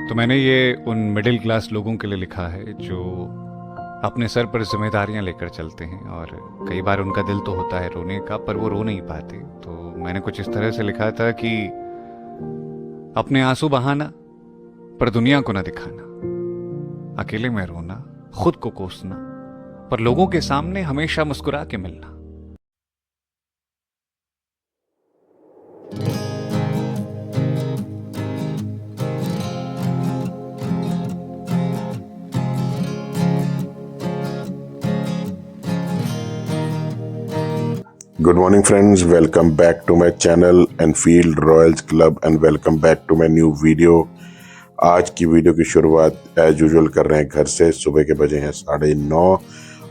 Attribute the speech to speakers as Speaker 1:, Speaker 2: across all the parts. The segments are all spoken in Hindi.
Speaker 1: तो मैंने ये उन मिडिल क्लास लोगों के लिए लिखा है जो अपने सर पर जिम्मेदारियां लेकर चलते हैं, और कई बार उनका दिल तो होता है रोने का, पर वो रो नहीं पाते। तो मैंने कुछ इस तरह से लिखा था कि अपने आंसू बहाना पर दुनिया को ना दिखाना, अकेले में रोना, खुद को कोसना, पर लोगों के सामने हमेशा मुस्कुरा के मिलना।
Speaker 2: Good morning friends, welcome back to my channel Enfield Royals Club and welcome back to my new video। आज की वीडियो की शुरुआत एज यूजुअल कर रहे हैं घर से। सुबह के बजे हैं 9:30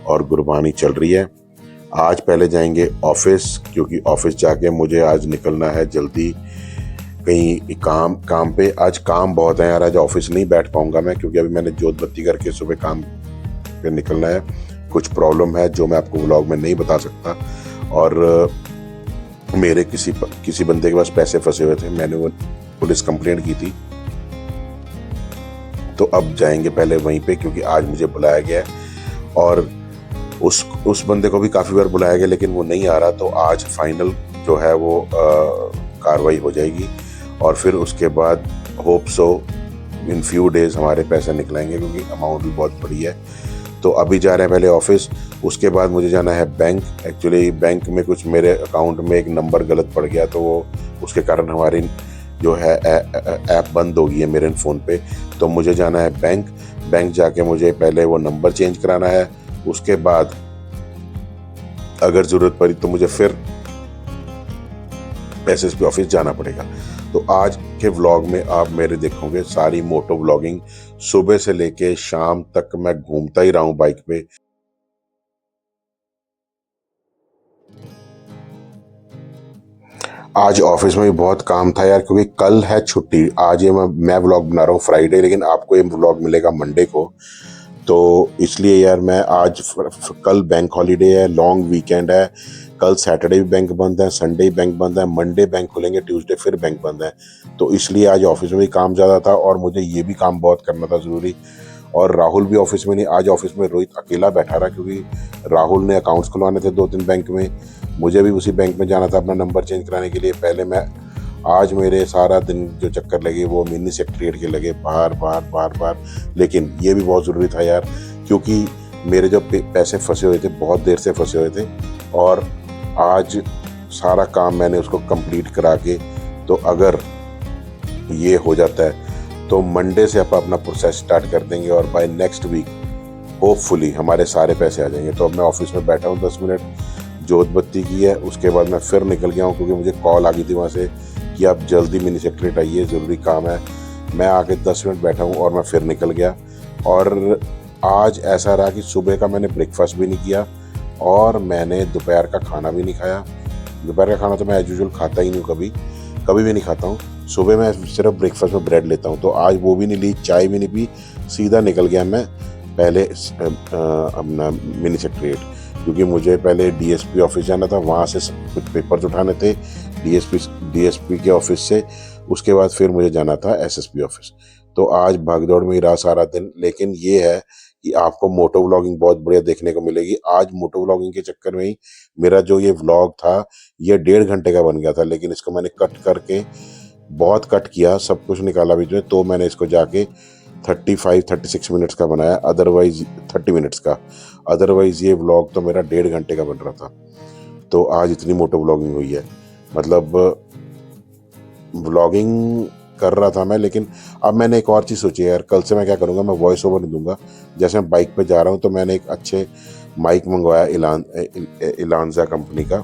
Speaker 2: और गुरबानी चल रही है। आज पहले जाएंगे ऑफिस, क्योंकि ऑफिस जाके मुझे आज निकलना है जल्दी कहीं काम पे। आज काम बहुत है यार, आज ऑफिस नहीं बैठ पाऊंगा मैं, क्योंकि अभी मैंने जोत बत्ती करके सुबह काम पे निकलना है। कुछ प्रॉब्लम है जो मैं आपको व्लॉग में नहीं बता सकता, और मेरे किसी बंदे के पास पैसे फंसे हुए थे, मैंने वो पुलिस कंप्लेंट की थी। तो अब जाएंगे पहले वहीं पे, क्योंकि आज मुझे बुलाया गया है और उस बंदे को भी काफ़ी बार बुलाया गया लेकिन वो नहीं आ रहा। तो आज फाइनल जो है वो कार्रवाई हो जाएगी और फिर उसके बाद hope so in few days हमारे पैसे निकलाएंगे, क्योंकि अमाउंट भी बहुत बड़ी है। तो अभी जा रहे हैं पहले ऑफिस, उसके बाद मुझे जाना है बैंक। एक्चुअली बैंक में कुछ मेरे अकाउंट में एक नंबर गलत पड़ गया, तो वो उसके कारण हमारी जो है ऐप बंद हो गई है मेरे फ़ोन पे। तो मुझे जाना है बैंक जाके मुझे पहले वो नंबर चेंज कराना है। उसके बाद अगर ज़रूरत पड़ी तो मुझे फिर एसएसपी ऑफिस जाना पड़ेगा। तो आज के व्लॉग में आप मेरे देखोगे सारी मोटो व्लॉगिंग, सुबह से लेके शाम तक मैं घूमता ही रहा हूँ बाइक पे। आज ऑफिस में भी बहुत काम था यार, क्योंकि कल है छुट्टी। आज ये मैं व्लॉग बना रहा हूँ फ्राइडे, लेकिन आपको ये व्लॉग मिलेगा मंडे को। तो इसलिए यार मैं आज कल बैंक हॉलीडे है, लॉन्ग वीकेंड है। कल सैटरडे भी बैंक बंद है, संडे बैंक बंद है, मंडे बैंक खुलेंगे, ट्यूसडे फिर बैंक बंद है। तो इसलिए आज ऑफिस में भी काम ज़्यादा था और मुझे ये भी काम बहुत करना था ज़रूरी। और राहुल भी ऑफिस में नहीं, आज ऑफिस में रोहित अकेला बैठा रहा, क्योंकि राहुल ने अकाउंट्स खुलवाने थे 2-3 बैंक में। मुझे भी उसी बैंक में जाना था अपना नंबर चेंज कराने के लिए। पहले मैं आज मेरे सारा दिन जो चक्कर लगे वो मिनी सेक्रेटरीट के लगे, बार। लेकिन ये भी बहुत ज़रूरी था यार, क्योंकि मेरे जो पैसे फंसे हुए थे, बहुत देर से फंसे हुए थे, और आज सारा काम मैंने उसको कंप्लीट करा के, तो अगर ये हो जाता है तो मंडे से आप अपना प्रोसेस स्टार्ट कर देंगे और बाय नेक्स्ट वीक होपफुली हमारे सारे पैसे आ जाएंगे। तो अब मैं ऑफिस में बैठा हूँ, 10 मिनट जोत बत्ती की है, उसके बाद मैं फिर निकल गया हूँ, क्योंकि मुझे कॉल आ गई थी वहाँ से कि आप जल्दी मिनी सेक्रेटरीट आइए, ज़रूरी काम है। मैं आके 10 मिनट बैठा हूँ और मैं फिर निकल गया। और आज ऐसा रहा कि सुबह का मैंने ब्रेकफास्ट भी नहीं किया और मैंने दोपहर का खाना भी नहीं खाया। दोपहर का खाना तो मैं एज यूजुअल खाता ही नहीं हूँ, कभी भी नहीं खाता हूँ। सुबह मैं सिर्फ ब्रेकफास्ट में ब्रेड लेता हूँ, तो आज वो भी नहीं ली, चाय भी नहीं पी, सीधा निकल गया मैं पहले अपना मिनी सेक्रेटरीट, क्योंकि मुझे पहले डीएसपी ऑफिस जाना था, वहाँ से कुछ पेपर्स उठाने थे डीएसपी के ऑफिस से। उसके बाद फिर मुझे जाना था एसएसपी ऑफिस। तो आज भागदौड़ में ही रहा सारा दिन। लेकिन ये है कि आपको मोटो व्लॉगिंग बहुत बढ़िया देखने को मिलेगी। आज मोटो व्लॉगिंग के चक्कर में ही मेरा जो ये व्लॉग था ये 1.5 घंटे का बन गया था, लेकिन इसको मैंने कट करके बहुत कट किया, सब कुछ निकाला बीच में, तो मैंने इसको जाके 35-36 मिनट्स का बनाया, अदरवाइज 30 मिनट्स का। अदरवाइज ये व्लॉग तो मेरा 1.5 घंटे का बन रहा था। तो आज इतनी मोटो व्लॉगिंग हुई है, मतलब व्लॉगिंग कर रहा था मैं। लेकिन अब मैंने एक और चीज़ सोची है यार, कल से मैं क्या करूँगा, मैं वॉइस ओवर नहीं दूंगा। जैसे मैं बाइक पे जा रहा हूँ तो मैंने एक अच्छे माइक मंगवाया इलांजा कंपनी का,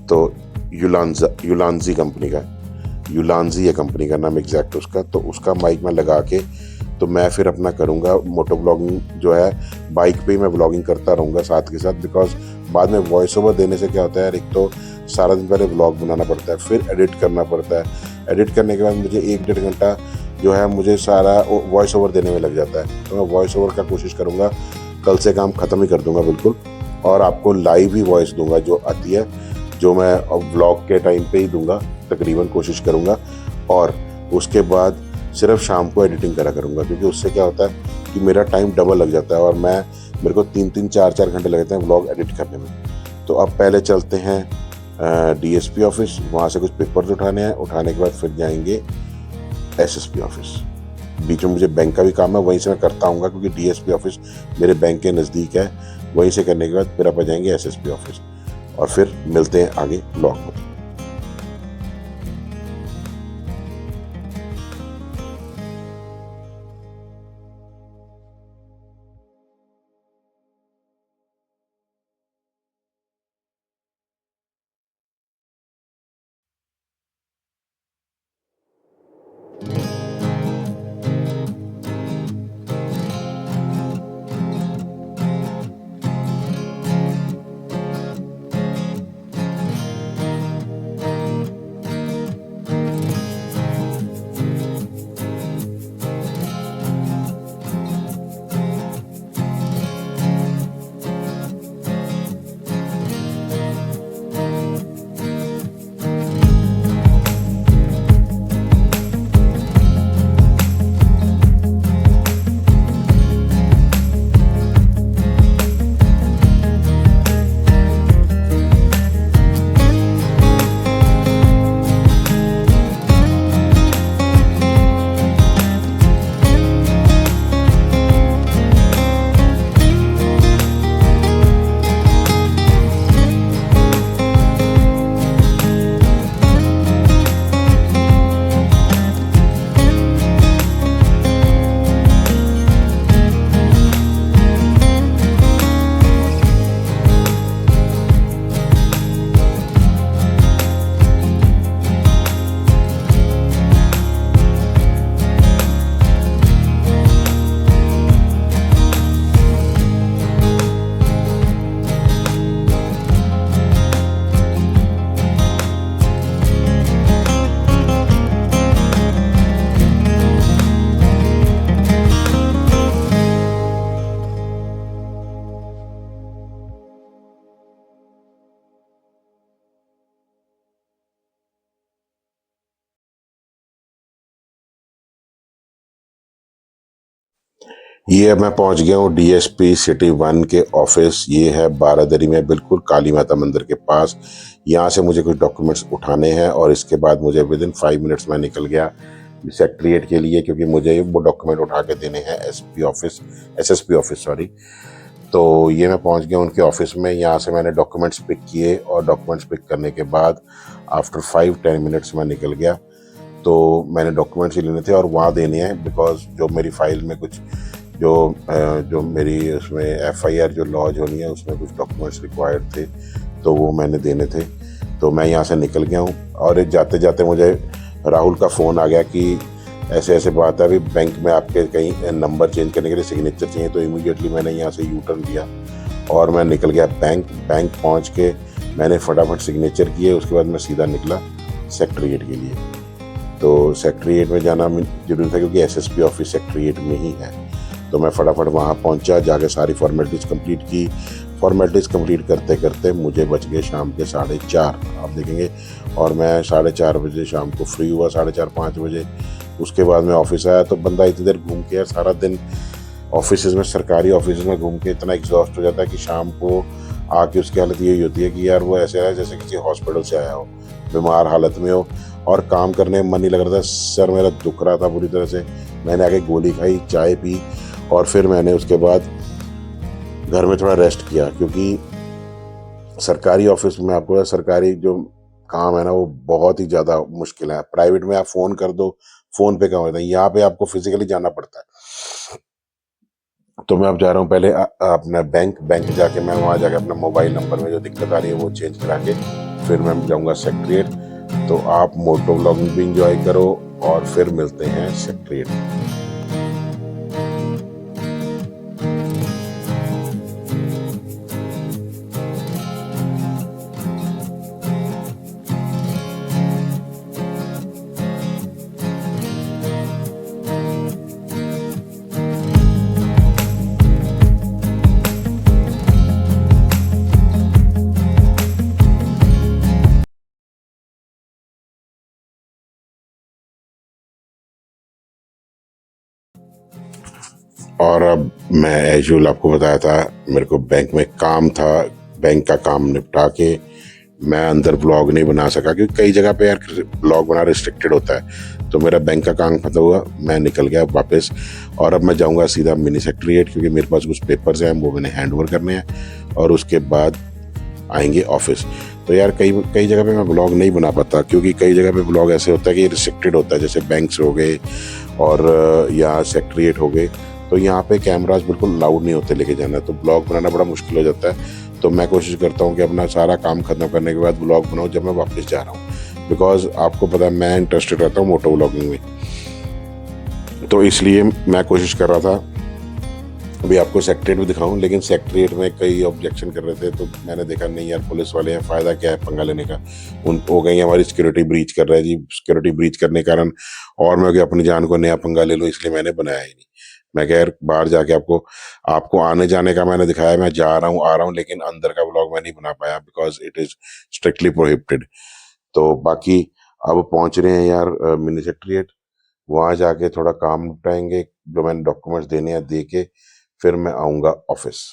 Speaker 2: तो युलांजी कंपनी का, युलांजी है कंपनी का नाम एग्जैक्ट उसका। तो उसका माइक मैं लगा के तो मैं फिर अपना करूँगा मोटो व्लॉगिंग जो है, बाइक पे ही मैं व्लॉगिंग करता रहूँगा साथ के साथ। बिकॉज बाद में वॉइस ओवर देने से क्या होता है यार, एक तो सारा दिन पहले व्लॉग बनाना पड़ता है, फिर एडिट करना पड़ता है। एडिट करने के बाद मुझे 1-1.5 घंटा जो है मुझे सारा वॉइस ओवर देने में लग जाता है। तो मैं वॉइस ओवर का कोशिश करूँगा, कल से काम ख़त्म ही कर दूँगा बिल्कुल, और आपको लाइव ही वॉइस दूँगा जो आती है, जो मैं व्लॉग के टाइम पे ही दूँगा तकरीबन, कोशिश करूँगा। और उसके बाद सिर्फ शाम को एडिटिंग करा करूँगा, क्योंकि उससे क्या होता है कि मेरा टाइम डबल लग जाता है और मेरे को 3-3 4-4 घंटे लगते हैं व्लॉग एडिट करने में। तो अब पहले चलते हैं डीएसपी ऑफिस, वहाँ से कुछ पेपर्स उठाने हैं, उठाने के बाद फिर जाएंगे एसएसपी ऑफिस। बीच में मुझे बैंक का भी काम है, वहीं से मैं करता हूँ, क्योंकि डीएसपी ऑफिस मेरे बैंक के नज़दीक है। वहीं से करने के बाद फिर आप जाएंगे एसएसपी ऑफिस और फिर मिलते हैं आगे ब्लॉग में। ये अब मैं पहुंच गया हूँ डीएसपी सिटी 1 के ऑफिस। ये है बारादरी में, बिल्कुल काली माता मंदिर के पास। यहाँ से मुझे कुछ डॉक्यूमेंट्स उठाने हैं और इसके बाद मुझे विद इन 5 मिनट्स में निकल गया सेक्रेटरीट के लिए, क्योंकि मुझे वो डॉक्यूमेंट उठा के देने हैं एसएसपी ऑफिस सॉरी। तो ये मैं पहुंच गया उनके ऑफिस में। यहाँ से मैंने डॉक्यूमेंट्स पिक किए और डॉक्यूमेंट्स पिक करने के बाद आफ्टर 5-10 मिनट्स में निकल गया। तो मैंने डॉक्यूमेंट्स ही लेने थे और वहाँ देने हैं, बिकॉज जो मेरी फाइल में कुछ जो मेरी उसमें एफआईआर जो लॉज होनी है उसमें कुछ डॉक्यूमेंट्स रिक्वायर्ड थे, तो वो मैंने देने थे। तो मैं यहाँ से निकल गया हूँ और जाते जाते मुझे राहुल का फ़ोन आ गया कि ऐसे ऐसे बात है, अभी बैंक में आपके कहीं नंबर चेंज करने के लिए सिग्नेचर चाहिए। तो इमीडिएटली मैंने यहाँ से यू टर्न लिया और मैं निकल गया बैंक पहुँच के मैंने फटाफट सिग्नेचर किए। उसके बाद मैं सीधा निकला सेक्रेटरीट के लिए। तो सेक्रेटरीट में जाना जरूरी था क्योंकि एसएसपी ऑफिस सेक्रेटरीट में ही है। तो मैं फटाफट वहाँ पहुँचा, जाके सारी फॉर्मेलिटीज़ कंप्लीट की। फॉर्मेलिटीज़ कंप्लीट करते करते मुझे बच गए शाम के 4:30, आप देखेंगे। और मैं 4:30 बजे शाम को फ्री हुआ, 4:30-5 बजे। उसके बाद मैं ऑफिस आया तो बंदा इतनी देर घूम के, यार सारा दिन ऑफिस में, सरकारी ऑफिस में घूम के इतना एग्जॉस्ट हो जाता है कि शाम को आके उसकी हालत यही होती है कि यार वो ऐसे है जैसे किसी हॉस्पिटल से आया हो, बीमार हालत में हो और काम करने में मन नहीं लग रहा था। सर मेरा दुख रहा था बुरी तरह से। मैंने आके गोली खाई, चाय पी और फिर मैंने उसके बाद घर में थोड़ा रेस्ट किया, क्योंकि सरकारी ऑफिस में आपको सरकारी जो काम है ना वो बहुत ही ज़्यादा मुश्किल है। प्राइवेट में आप फ़ोन कर दो, फ़ोन पे काम होता है, यहाँ पे आपको फिजिकली जाना पड़ता है। तो मैं अब जा रहा हूँ पहले अपना बैंक जाके मैं वहाँ जाके अपना मोबाइल नंबर में जो दिक्कत आ रही है वो चेंज करा के फिर मैं जाऊँगा सेक्रेटरीट। तो आप मोटो व्लॉगिंग भी इंजॉय करो और फिर मिलते हैं सेक्रेटरीट। और अब मैं एज यूजुअल आपको बताया था मेरे को बैंक में काम था, बैंक का काम निपटा के मैं अंदर ब्लॉग नहीं बना सका क्योंकि कई जगह पे यार ब्लॉग बना रिस्ट्रिक्टेड होता है। तो मेरा बैंक का काम खत्म हुआ, मैं निकल गया वापस और अब मैं जाऊंगा सीधा मिनी सेक्रेटरीट क्योंकि मेरे पास कुछ पेपर्स हैं वो मैंने हैंड ओवर करने हैं और उसके बाद आएंगे ऑफिस। तो यार कई कई जगह पे मैं ब्लॉग नहीं बना पाता क्योंकि कई जगह पे ब्लॉग ऐसे होता है कि रिस्ट्रिक्टेड होता है, जैसे बैंक्स हो गए और या सेक्रेटरीट हो गए, तो यहाँ पे कैमराज बिल्कुल लाउड नहीं होते लेके जाना, तो ब्लॉग बनाना बड़ा मुश्किल हो जाता है। तो मैं कोशिश करता हूँ कि अपना सारा काम खत्म करने के बाद ब्लॉग बनाऊँ जब मैं वापस जा रहा हूँ, बिकॉज आपको पता है मैं इंटरेस्टेड रहता हूँ मोटो व्लॉगिंग में। तो इसलिए मैं कोशिश कर रहा था अभी आपको सेक्रेटरीट भी दिखाऊं, लेकिन सेक्रेटरीट में कई ऑब्जेक्शन कर रहे थे तो मैंने देखा नहीं यार पुलिस वाले हैं, फ़ायदा क्या है पंगा लेने का, उन हो गई हमारी सिक्योरिटी ब्रीच कर रहा है जी। सिक्योरिटी ब्रीच करने के कारण और मैं अपनी जान को नया पंगा ले लूँ, इसलिए मैंने बनाया ही नहीं। मैं कह बाहर जाके आपको आपको आने जाने का मैंने दिखाया, मैं जा रहा हूँ आ रहा हूँ, लेकिन अंदर का ब्लॉग मैं नहीं बना पाया because it is strictly prohibited. तो बाकी अब पहुँच रहे हैं यार मिनी सेक्रेटरीट, वहाँ जाके थोड़ा काम निपटाएंगे, जो मैंने डॉक्यूमेंट्स देने हैं दे के फिर मैं आऊँगा ऑफिस।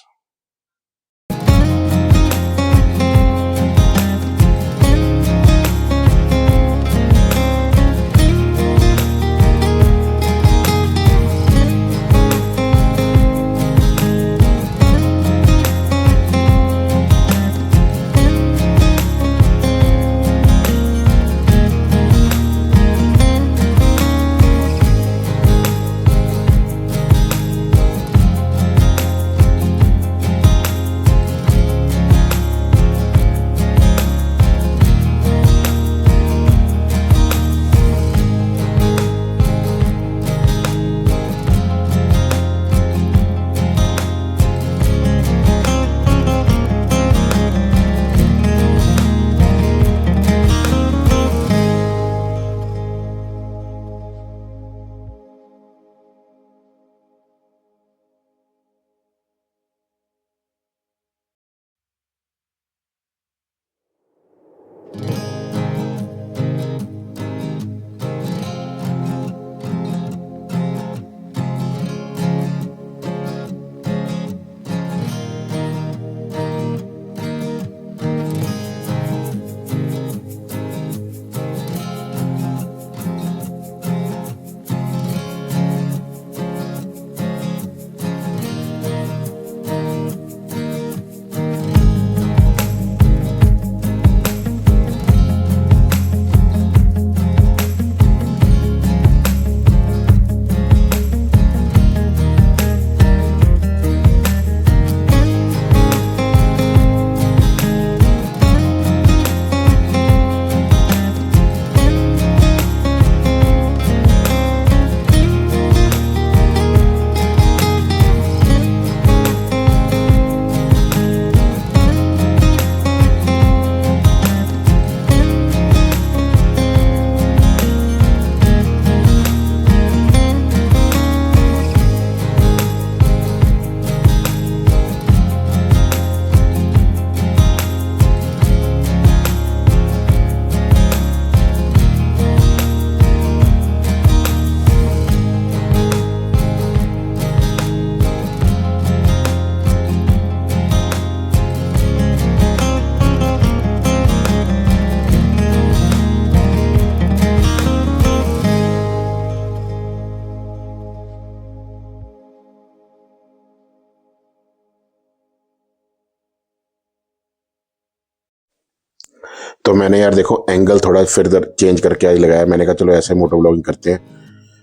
Speaker 2: तो मैंने यार देखो एंगल थोड़ा फिर चेंज करके आज लगाया, मैंने कहा चलो ऐसे मोटो व्लॉगिंग करते हैं।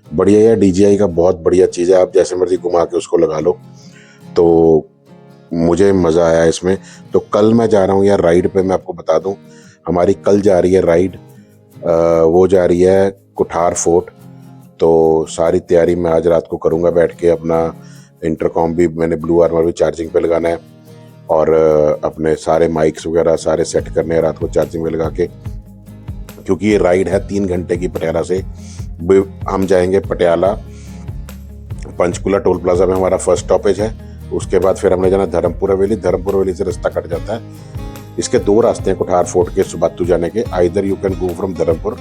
Speaker 2: बढ़िया यार DJI का बहुत बढ़िया चीज़ है, आप जैसे मर्जी घुमा के उसको लगा लो, तो मुझे मज़ा आया इसमें। तो कल मैं जा रहा हूँ यार राइड पे, मैं आपको बता दूँ हमारी कल जा रही है राइड, वो जा रही है कुठार फोर्ट। तो सारी तैयारी मैं आज रात को करूँगा बैठ के, अपना इंटरकॉम भी मैंने ब्लू आर्मर भी चार्जिंग पे लगाना है और अपने सारे माइक्स वगैरह सारे सेट करने हैं रात को चार्जिंग में लगा के, क्योंकि ये राइड है 3 घंटे की पटियाला से। हम जाएंगे पटियाला, पंचकुला टोल प्लाजा में हमारा फर्स्ट स्टॉपेज है, उसके बाद फिर हमने जाना धर्मपुर हवेली, धर्मपुर हवेली से रास्ता कट जाता है। इसके 2 रास्ते हैं कुठार फोर्ट के सुबातू जाने के, either you can go from Dharampur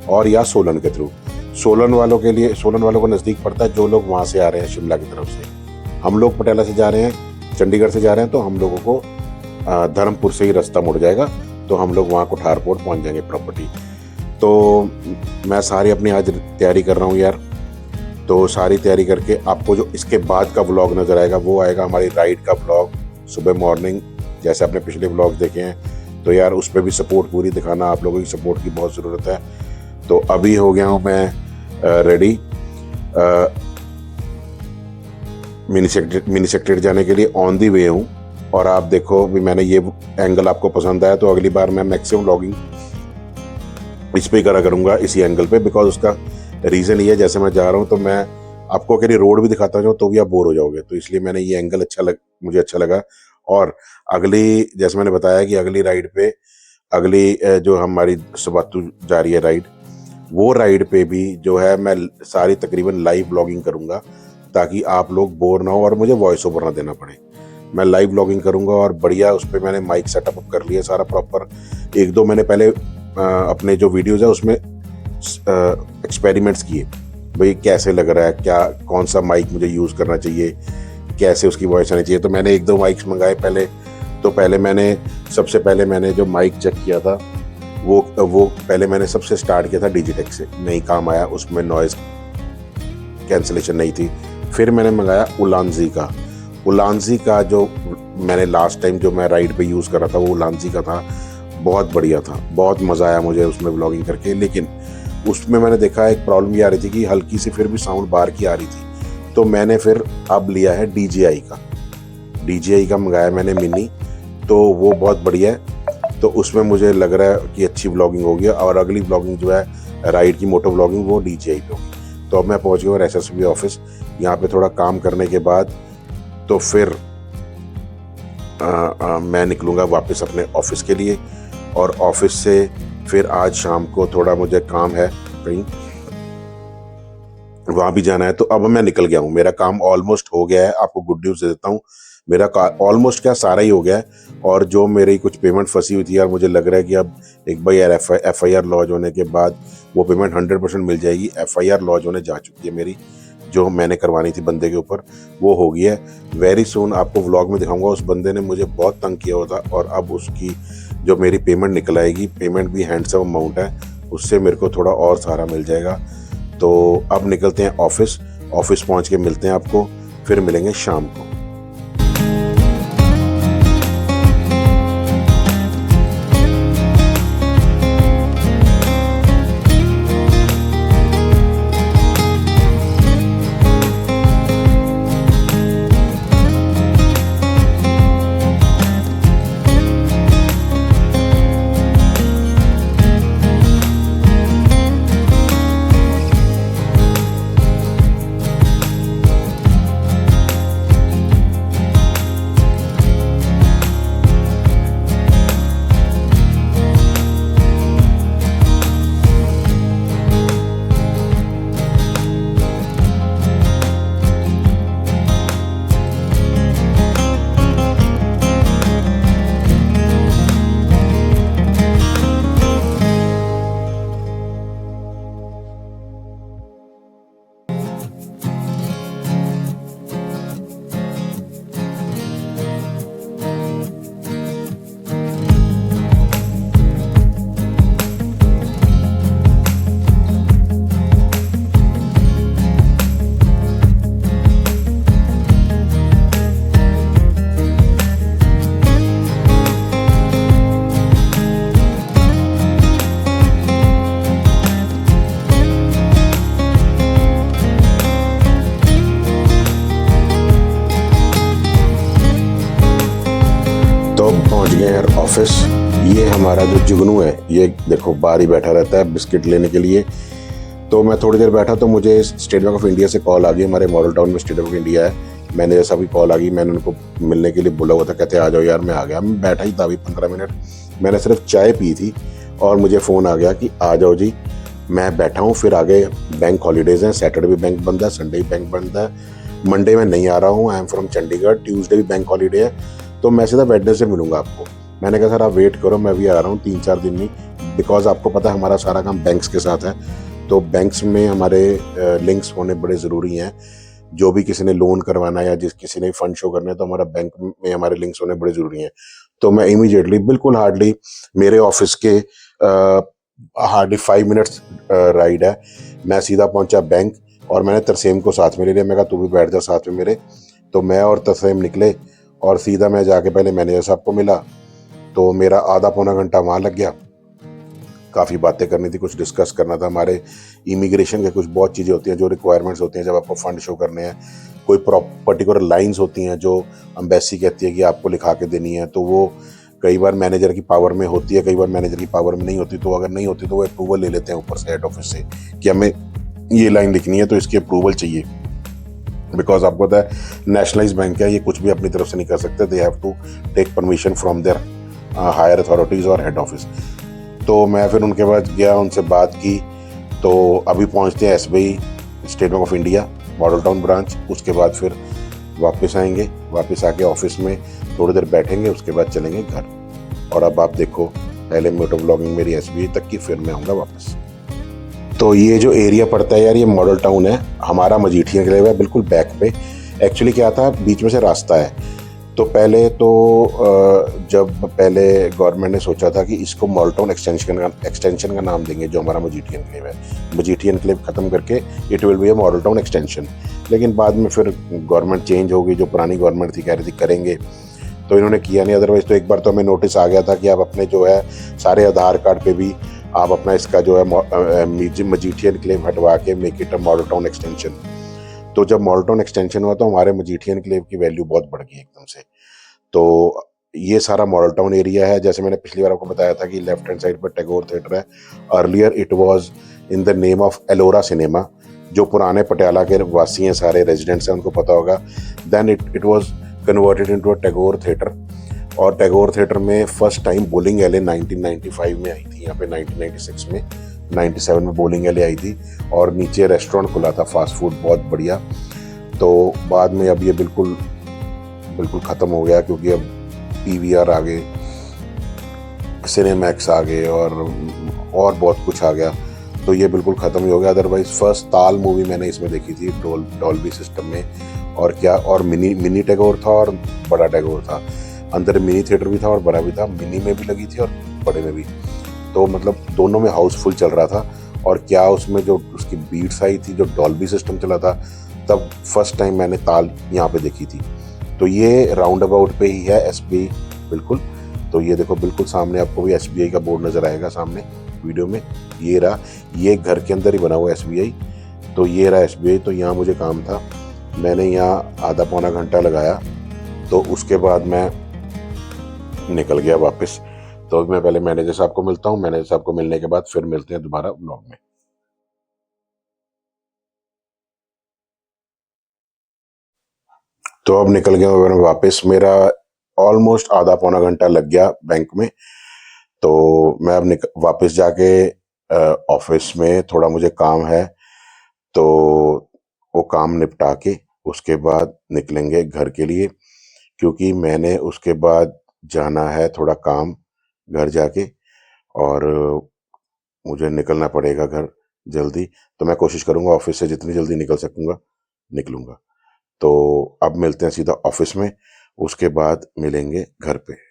Speaker 2: और या सोलन के थ्रू। सोलन वालों के लिए, सोलन वालों को नज़दीक पड़ता है जो लोग वहाँ से आ रहे हैं शिमला की तरफ से। हम लोग पटियाला से जा रहे हैं, चंडीगढ़ से जा रहे हैं, तो हम लोगों को धर्मपुर से ही रास्ता मुड़ जाएगा, तो हम लोग वहाँ कोठार पोर्ट पहुँच जाएंगे प्रॉपर्टी। तो मैं सारी अपनी आज तैयारी कर रहा हूँ यार। तो सारी तैयारी करके आपको जो इसके बाद का व्लॉग नज़र आएगा वो आएगा हमारी राइड का व्लॉग सुबह मॉर्निंग, जैसे आपने पिछले व्लॉग देखे हैं। तो यार उस पर भी सपोर्ट पूरी दिखाना, आप लोगों की सपोर्ट की बहुत ज़रूरत है। तो अभी हो गया हूँ मैं रेडी मिनी सेक्रेटरी जाने के लिए, ऑन दी वे हूँ। और आप देखो भी मैंने ये एंगल आपको पसंद आया तो अगली बार मैं मैक्सिमम व्लॉगिंग इस पे करा करूँगा, इसी एंगल पे। बिकॉज उसका रीज़न ये है, जैसे मैं जा रहा हूँ तो मैं आपको कहीं रोड भी दिखाता जाऊँ तो भी आप बोर हो जाओगे, तो इसलिए मैंने ये एंगल मुझे अच्छा लगा। और अगली, जैसे मैंने बताया कि अगली राइड पे, अगली जो हमारी सुबातू जा रही है राइड, वो राइड पे भी जो है मैं सारी तकरीबन लाइव व्लॉगिंग करूँगा, ताकि आप लोग बोर ना हो और मुझे वॉइस ओवर ना देना पड़े। मैं लाइव व्लॉगिंग करूँगा और बढ़िया उस पर मैंने माइक सेटअप कर लिया सारा प्रॉपर। एक दो मैंने पहले अपने जो वीडियोज़ है उसमें एक्सपेरिमेंट्स किए, भाई कैसे लग रहा है, क्या कौन सा माइक मुझे यूज़ करना चाहिए, कैसे उसकी वॉइस आनी चाहिए। तो मैंने एक दो माइक्स मंगाए पहले। तो सबसे पहले मैंने जो माइक चेक किया था वो पहले मैंने सबसे स्टार्ट किया था डिजिटेक से, नहीं काम आया, उसमें नॉइज़ कैंसिलेशन नहीं थी। फिर मैंने मंगाया उलांजी का जो मैंने लास्ट टाइम जो मैं राइड पे यूज़ कर रहा था वो उलांजी का था, बहुत बढ़िया था, बहुत मज़ा आया मुझे उसमें व्लॉगिंग करके। लेकिन उसमें मैंने देखा एक प्रॉब्लम ये आ रही थी कि हल्की सी फिर भी साउंड बाहर की आ रही थी। तो मैंने फिर अब लिया है DJI का मंगाया मैंने मिनी, तो वो बहुत बढ़िया है। तो उसमें मुझे लग रहा है कि अच्छी व्लॉगिंग होगी, और अगली व्लॉगिंग जो है राइड की मोटो व्लॉगिंग वो DJI पे होगी। तो अब मैं पहुंच गया SSB ऑफिस, यहाँ पे थोड़ा काम करने के बाद तो फिर मैं निकलूँगा वापस अपने ऑफिस के लिए। और ऑफिस से फिर आज शाम को थोड़ा मुझे काम है कहीं, वहाँ भी जाना है। तो अब मैं निकल गया हूँ, मेरा काम ऑलमोस्ट हो गया है। आपको गुड न्यूज़ दे देता हूँ, मेरा ऑलमोस्ट क्या सारा ही हो गया है। और जो मेरी कुछ पेमेंट फंसी हुई थी यार, मुझे लग रहा है कि अब एक बार यार FIR लॉन्च होने के बाद वो पेमेंट 100% मिल जाएगी। FIR लॉन्च होने जा चुकी है मेरी, जो मैंने करवानी थी बंदे के ऊपर, वो हो गई है। वेरी सून आपको व्लॉग में दिखाऊंगा। उस बंदे ने मुझे बहुत तंग किया हुआ था, और अब उसकी जो मेरी पेमेंट निकल आएगी, पेमेंट भी हैंडसम अमाउंट है, उससे मेरे को थोड़ा और सहारा मिल जाएगा। तो अब निकलते हैं ऑफिस पहुंच के मिलते हैं आपको, फिर मिलेंगे शाम को। पहुंच गए हैं ऑफिस। ये हमारा जो जुगनू है, ये देखो बाहर ही बैठा रहता है बिस्किट लेने के लिए। तो मैं थोड़ी देर बैठा तो मुझे स्टेट बैंक ऑफ इंडिया से कॉल आ गई। हमारे मॉडल टाउन में स्टेट बैंक ऑफ इंडिया है, मैंने जैसा भी कॉल आ गई, मैंने उनको मिलने के लिए बोला हुआ था, कहते आ जाओ यार। मैं आ गया, मैं बैठा ही था अभी 15 मिनट, मैंने सिर्फ चाय पी थी और मुझे फ़ोन आ गया कि आ जाओ जी। मैं बैठा हूँ। फिर आगे बैंक हॉलीडेज़ हैं, सैटरडे भी बैंक बंद है, संडे भी बैंक बंद है, मंडे में नहीं आ रहा हूँ, I am from Chandigarh, Tuesday भी बैंक हॉलीडे है, तो मैं सीधा वेडनेसडे मिलूंगा आपको। मैंने कहा सर आप वेट करो, मैं भी आ रहा हूँ 3-4 दिन में, बिकॉज आपको पता है हमारा सारा काम बैंक्स के साथ है, तो बैंक्स में हमारे लिंक्स होने बड़े ज़रूरी हैं। जो भी किसी ने लोन करवाना है या जिस किसी ने फंड शो करना है तो हमारा बैंक में हमारे लिंक्स होने बड़े ज़रूरी हैं। तो मैं इमीडिएटली बिल्कुल हार्डली मेरे ऑफिस के हार्डली 5 मिनट्स राइड है, मैं सीधा पहुंचा बैंक और मैंने तरसेम को साथ में ले लिया। मैं कहा तू भी बैठ जा साथ में मेरे। तो मैं और तरसेम निकले और सीधा मैं जाके पहले मैनेजर साहब को मिला। तो मेरा आधा पौना घंटा वहाँ लग गया। काफ़ी बातें करनी थी, कुछ डिस्कस करना था। हमारे इमिग्रेशन के कुछ बहुत चीज़ें होती हैं जो रिक्वायरमेंट्स होती हैं जब आपको फ़ंड शो करने हैं। कोई पर्टिकुलर लाइंस होती हैं जो एम्बेसी कहती है कि आपको लिखा के देनी है, तो वो कई बार मैनेजर की पावर में होती है, कई बार मैनेजर की पावर में नहीं होती। तो अगर नहीं होती तो वो अप्रूवल ले लेते हैं ऊपर से हेड ऑफिस से कि हमें ये लाइन लिखनी है तो इसकी अप्रूवल चाहिए। बिकॉज आपको पता है नेशनलाइज बैंक है, ये कुछ भी अपनी तरफ से नहीं कर सकते। They have to take permission from their higher authorities और हेड ऑफिस। तो मैं फिर उनके पास गया, उनसे बात की। तो अभी पहुंचते हैं SBI state bank of India model town branch. उसके बाद फिर वापस आएंगे, वापस आके ऑफिस में थोड़ी देर बैठेंगे, उसके बाद चलेंगे घर। और अब आप देखो, पहले मोटो ब्लॉगिंग मेरी एसबीआई तक की, फिर मैं आऊँगा वापस। तो ये जो एरिया पड़ता है यार, ये मॉडल टाउन है, हमारा मजीठिया के लिए बिल्कुल बैक पे। एक्चुअली क्या था, बीच में से रास्ता है। तो पहले तो जब पहले गवर्नमेंट ने सोचा था कि इसको मॉडल टाउन एक्सटेंशन का नाम देंगे, जो हमारा मजीठिया एनक्लेव है। मजीठिया एनक्लेव ख़त्म करके it will be A model town extension. लेकिन बाद में फिर गवर्नमेंट चेंज हो गई, जो पुरानी गवर्नमेंट थी कह रही थी करेंगे, तो इन्होंने किया नहीं। अदरवाइज़ तो एक बार तो हमें नोटिस आ गया था कि आप अपने जो है सारे आधार कार्ड पे भी आप अपना इसका जो है मजीठिया एनक्लेव हटवा के make it a model town extension. तो जब मॉडल टाउन एक्सटेंशन हुआ तो हमारे मजीठिया एनक्लेव की वैल्यू बहुत बढ़ गई एकदम से। तो ये सारा मॉडल टाउन एरिया है। जैसे मैंने पिछली बार आपको बताया था कि लेफ्ट हैंड साइड पर टैगोर थिएटर है। Earlier it was in the name of Ellora cinema. जो पुराने पटियाला के वासी हैं, सारे रेजिडेंट्स हैं, उनको पता होगा। Then it was converted into a Tagore theatre. और टैगोर थिएटर में फर्स्ट टाइम बोलिंग एले 1995 में आई थी, यहाँ पे 1996 में, 97 में बोलिंग एले आई थी। और नीचे रेस्टोरेंट खुला था फास्ट फूड, बहुत बढ़िया। तो बाद में अब ये बिल्कुल ख़त्म हो गया, क्योंकि अब पीवीआर आ गए, सिनेमैक्स आ गए और बहुत कुछ आ गया। तो ये बिल्कुल ख़त्म ही हो गया। अदरवाइज फर्स्ट ताल मूवी मैंने इसमें देखी थी डॉल्बी सिस्टम में। और क्या, और मिनी टैगोर था और बड़ा टैगोर था। अंदर मिनी थिएटर भी था और बड़ा भी था। मिनी में भी लगी थी और बड़े में भी। तो मतलब दोनों में हाउसफुल चल रहा था। और क्या उसमें जो उसकी बीट्स आई थी, जो डॉल्बी सिस्टम चला था, तब फर्स्ट टाइम मैंने ताल यहाँ पे देखी थी। तो ये राउंड अबाउट पे ही है एसबीआई, बिल्कुल। तो ये देखो, बिल्कुल सामने आपको भी एसबीआई का बोर्ड नज़र आएगा सामने वीडियो में। ये रहा, ये घर के अंदर ही बना हुआ एसबीआई। तो ये रहा एसबीआई। तो यहाँ मुझे काम था, मैंने यहाँ आधा पौना घंटा लगाया। तो उसके बाद मैं निकल गया वापस। तो मैं पहले मैनेजर साहब को मिलता हूँ, मैनेजर साहब को मिलने के बाद फिर मिलते हैं दोबारा ब्लॉग में। तो अब निकल गया मैं वापस। मेरा ऑलमोस्ट आधा पौना घंटा लग गया बैंक में। तो मैं अब वापस जाके ऑफिस में थोड़ा मुझे काम है, तो वो काम निपटा के उसके बाद निकलेंगे घर के लिए, क्योंकि मैंने उसके बाद जाना है थोड़ा काम घर जाके, और मुझे निकलना पड़ेगा घर जल्दी। तो मैं कोशिश करूँगा ऑफिस से जितनी जल्दी निकल सकूँगा निकलूँगा। तो अब मिलते हैं सीधा ऑफिस में, उसके बाद मिलेंगे घर पे।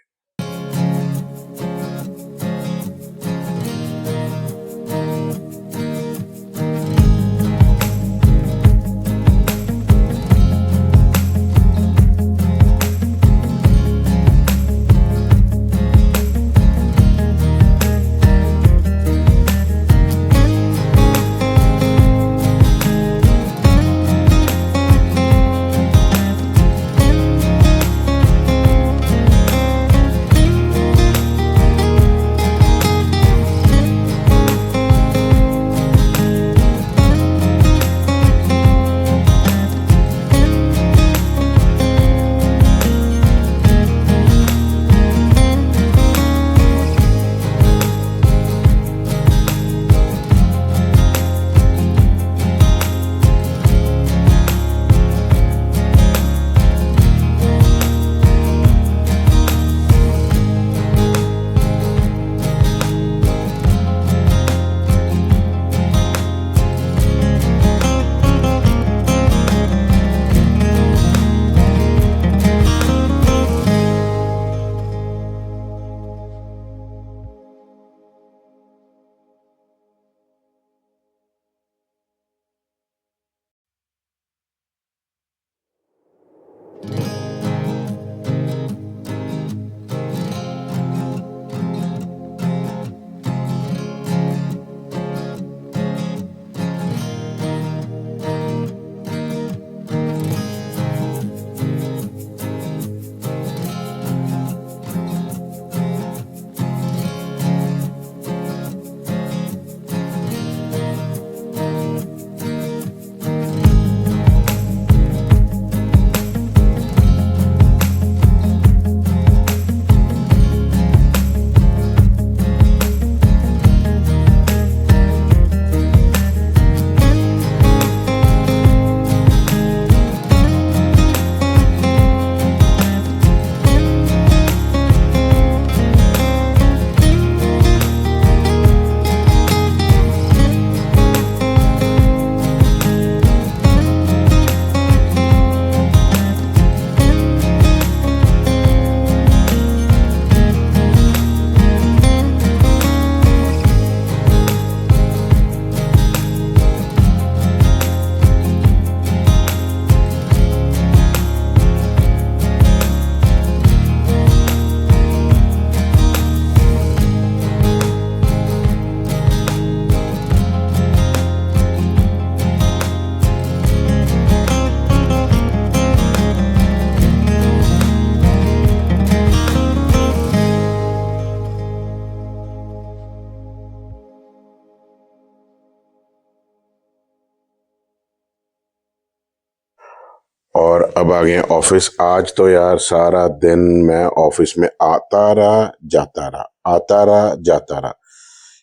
Speaker 2: और अब आ गए ऑफिस। आज तो यार सारा दिन मैं ऑफिस में आता रहा जाता रहा, आता रहा जाता रहा,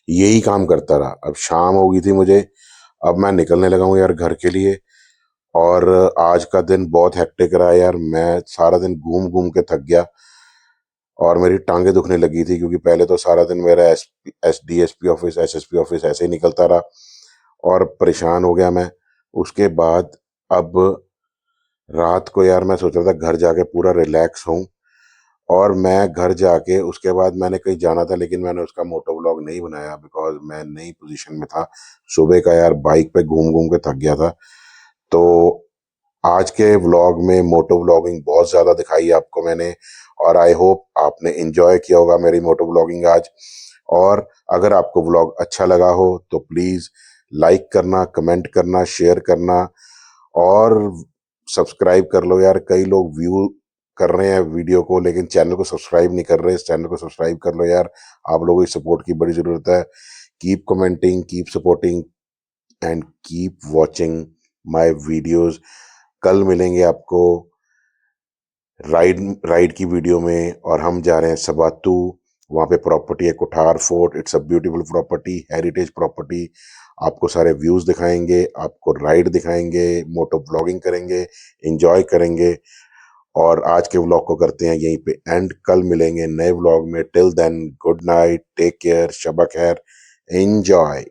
Speaker 2: यही काम करता रहा। अब शाम हो गई थी मुझे, अब मैं निकलने लगा हूँ यार घर के लिए। और आज का दिन बहुत हेक्टिक रहा यार, मैं सारा दिन घूम घूम के थक गया और मेरी टांगे दुखने लगी थी, क्योंकि पहले तो सारा दिन मेरा S D S P office, S S P office ऐसे ही निकलता रहा और परेशान हो गया मैं। उसके बाद अब रात को यार मैं सोच रहा था घर जाके पूरा रिलैक्स हूँ, और मैं घर जाके उसके बाद मैंने कहीं जाना था, लेकिन मैंने उसका मोटो व्लॉग नहीं बनाया बिकॉज मैं नई पोजीशन में था। सुबह का यार बाइक पे घूम घूम के थक गया था। तो आज के व्लॉग में मोटो व्लॉगिंग बहुत ज़्यादा दिखाई है आपको मैंने, और आई होप आपने एंजॉय किया होगा मेरी मोटो व्लॉगिंग आज। और अगर आपको व्लॉग अच्छा लगा हो तो प्लीज़ लाइक करना, कमेंट करना, शेयर करना, और सब्सक्राइब कर लो यार। कई लोग व्यू कर रहे हैं वीडियो को लेकिन चैनल को सब्सक्राइब नहीं कर रहे। इस चैनल को सब्सक्राइब कर लो यार, आप लोगों की सपोर्ट की बड़ी ज़रूरत है। Keep commenting, keep supporting and keep watching my videos. कल मिलेंगे आपको राइड राइड की वीडियो में, और हम जा रहे हैं सबातू। वहाँ पे प्रॉपर्टी है Kuthar fort, it's a beautiful property, heritage property. आपको सारे व्यूज़ दिखाएंगे, आपको राइड दिखाएंगे, मोटो व्लॉगिंग करेंगे, एंजॉय करेंगे। और आज के व्लॉग को करते हैं यहीं पे एंड। कल मिलेंगे नए व्लॉग में। Till then good night, take care, शबा खैर, एंजॉय।